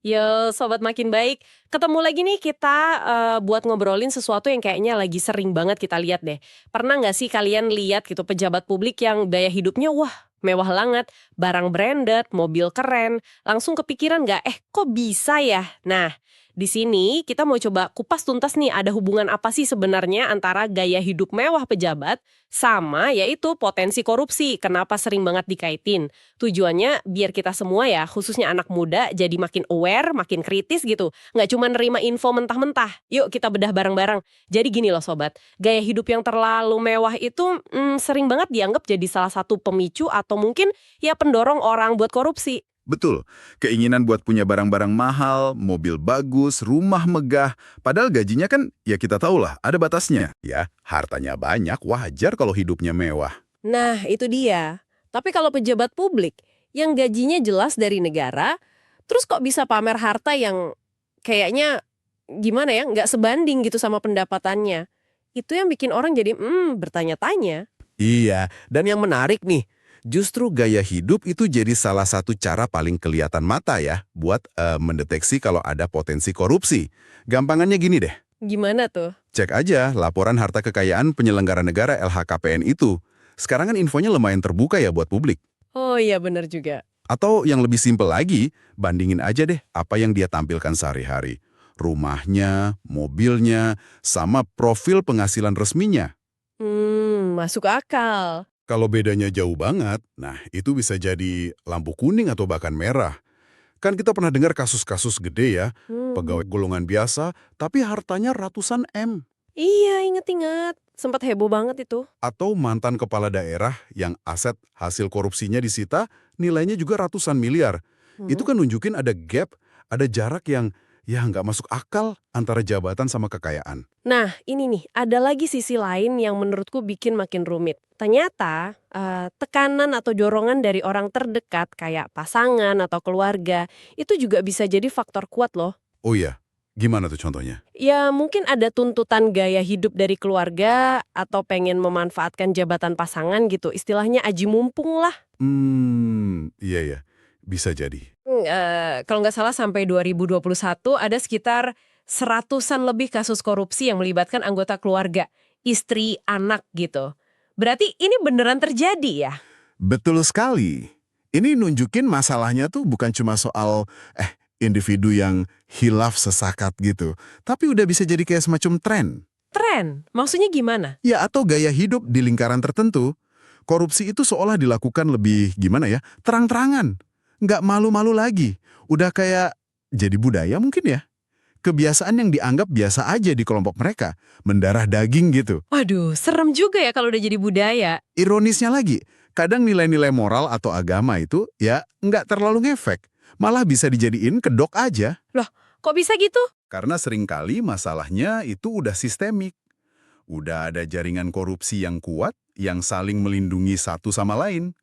Yo, sobat makin baik. Ketemu lagi nih kita buat ngobrolin sesuatu yang kayaknya lagi sering banget kita lihat deh. Pernah nggak sih kalian lihat gitu pejabat publik yang gaya hidupnya wah mewah banget, barang branded, mobil keren, langsung kepikiran nggak, kok bisa ya? Nah, di sini kita mau coba kupas tuntas nih ada hubungan apa sih sebenarnya antara gaya hidup mewah pejabat sama yaitu potensi korupsi. Kenapa sering banget dikaitin? Tujuannya biar kita semua ya, khususnya anak muda, jadi makin aware, makin kritis gitu. Nggak cuma nerima info mentah-mentah. Yuk kita bedah bareng-bareng. Jadi gini loh sobat, gaya hidup yang terlalu mewah itu sering banget dianggap jadi salah satu pemicu atau mungkin ya pendorong orang buat korupsi. Betul, keinginan buat punya barang-barang mahal, mobil bagus, rumah megah, padahal gajinya kan ya kita tahulah ada batasnya. Ya, hartanya banyak, wajar kalau hidupnya mewah. Nah itu dia. Tapi kalau pejabat publik yang gajinya jelas dari negara, terus kok bisa pamer harta yang kayaknya gimana ya, nggak sebanding gitu sama pendapatannya. Itu yang bikin orang jadi, bertanya-tanya. Iya, dan yang menarik nih, justru gaya hidup itu jadi salah satu cara paling kelihatan mata ya buat mendeteksi kalau ada potensi korupsi. Gampangannya gini deh, Gimana tuh? cek aja laporan harta kekayaan penyelenggara negara LHKPN itu. Sekarang kan infonya lumayan terbuka ya buat publik. Oh iya bener juga. Atau yang lebih simpel lagi, bandingin aja deh apa yang dia tampilkan sehari-hari. Rumahnya, mobilnya, sama profil penghasilan resminya. Masuk akal. Kalau bedanya jauh banget, nah itu bisa jadi lampu kuning atau bahkan merah. Kan kita pernah dengar kasus-kasus gede ya, Hmm. pegawai golongan biasa, tapi hartanya ratusan M. Iya inget-inget. Sempat heboh banget itu. Atau mantan kepala daerah yang aset hasil korupsinya disita, nilainya juga ratusan miliar. Hmm. Itu kan nunjukin ada gap, ada jarak yang ya nggak masuk akal antara jabatan sama kekayaan. Nah, ini nih, ada lagi sisi lain yang menurutku bikin makin rumit. Ternyata, tekanan atau dorongan dari orang terdekat kayak pasangan atau keluarga, itu juga bisa jadi faktor kuat loh. Oh iya, gimana tuh contohnya? Ya mungkin ada tuntutan gaya hidup dari keluarga atau pengen memanfaatkan jabatan pasangan gitu, istilahnya aji mumpung lah. Iya ya, bisa jadi. Kalau nggak salah sampai 2021 ada sekitar seratusan lebih kasus korupsi yang melibatkan anggota keluarga, istri, anak gitu. Berarti ini beneran terjadi ya? Betul sekali. Ini nunjukin masalahnya tuh bukan cuma soal individu yang hilaf sesakat gitu, tapi udah bisa jadi kayak semacam tren. Tren? Maksudnya gimana? Ya atau gaya hidup di lingkaran tertentu. Korupsi itu seolah dilakukan lebih gimana ya, terang-terangan. Nggak malu-malu lagi. Udah kayak jadi budaya mungkin ya. Kebiasaan yang dianggap biasa aja di kelompok mereka. Mendarah daging gitu. Waduh, serem juga ya kalau udah jadi budaya. Ironisnya lagi, kadang nilai-nilai moral atau agama itu ya nggak terlalu ngefek. Malah bisa dijadiin kedok aja. Loh, kok bisa gitu? Karena seringkali masalahnya itu udah sistemik. Udah ada jaringan korupsi yang kuat yang saling melindungi satu sama lain.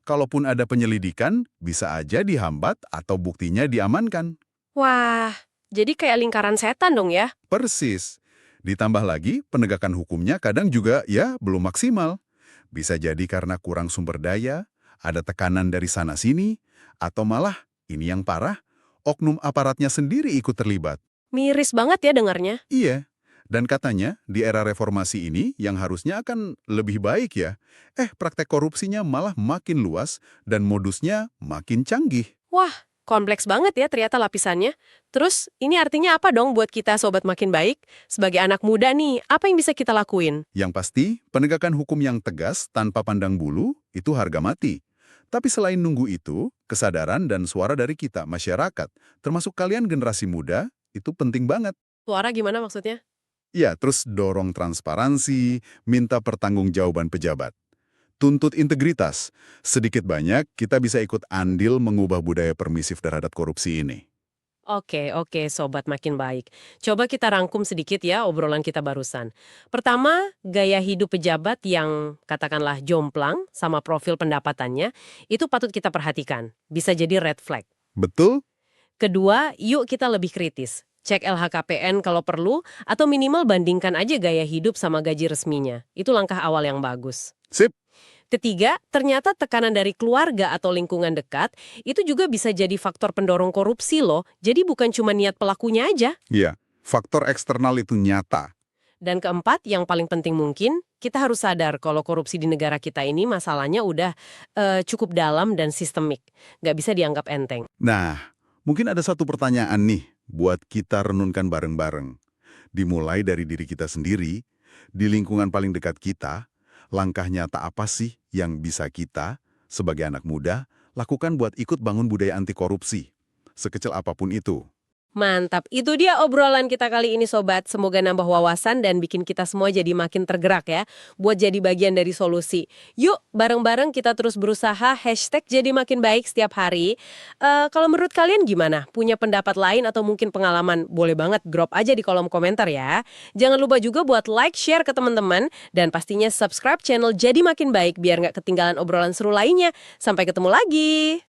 Kalaupun ada penyelidikan, bisa aja dihambat atau buktinya diamankan. Wah, jadi kayak lingkaran setan dong ya? Persis. Ditambah lagi, penegakan hukumnya kadang juga ya belum maksimal. Bisa jadi karena kurang sumber daya, ada tekanan dari sana-sini, atau malah, ini yang parah, oknum aparatnya sendiri ikut terlibat. Miris banget ya dengarnya. Iya, dan katanya di era reformasi ini yang harusnya akan lebih baik ya. Praktek korupsinya malah makin luas dan modusnya makin canggih. Wah, kompleks banget ya ternyata lapisannya. Terus, ini artinya apa dong buat kita sobat makin baik? Sebagai anak muda nih, apa yang bisa kita lakuin? Yang pasti, penegakan hukum yang tegas tanpa pandang bulu itu harga mati. Tapi selain nunggu itu, kesadaran dan suara dari kita, masyarakat, termasuk kalian generasi muda, itu penting banget. Suara gimana maksudnya? Ya, terus dorong transparansi, minta pertanggungjawaban pejabat. Tuntut integritas. Sedikit banyak, kita bisa ikut andil mengubah budaya permisif terhadap korupsi ini. Oke, sobat makin baik. Coba kita rangkum sedikit ya obrolan kita barusan. Pertama, gaya hidup pejabat yang katakanlah jomplang sama profil pendapatannya, itu patut kita perhatikan. Bisa jadi red flag. Betul? Kedua, yuk kita lebih kritis. Cek LHKPN kalau perlu, atau minimal bandingkan aja gaya hidup sama gaji resminya. Itu langkah awal yang bagus. Sip. Ketiga, ternyata tekanan dari keluarga atau lingkungan dekat itu juga bisa jadi faktor pendorong korupsi loh. Jadi bukan cuma niat pelakunya aja. Iya, faktor eksternal itu nyata. Dan keempat, yang paling penting mungkin, kita harus sadar kalau korupsi di negara kita ini masalahnya udah cukup dalam dan sistemik. Nggak bisa dianggap enteng. Nah, mungkin ada satu pertanyaan nih buat kita renungkan bareng-bareng. Dimulai dari diri kita sendiri, di lingkungan paling dekat kita, langkah nyata apa sih yang bisa kita, sebagai anak muda, lakukan buat ikut bangun budaya anti korupsi? Sekecil apapun itu. Mantap, itu dia obrolan kita kali ini Sobat. Semoga nambah wawasan dan bikin kita semua jadi makin tergerak ya, buat jadi bagian dari solusi. Yuk, bareng-bareng kita terus berusaha #jadi makin baik setiap hari. Kalau menurut kalian gimana? Punya pendapat lain atau mungkin pengalaman? Boleh banget drop aja di kolom komentar ya. Jangan lupa juga buat like, share ke teman-teman, dan pastinya subscribe channel Jadi Makin Baik biar nggak ketinggalan obrolan seru lainnya. Sampai ketemu lagi!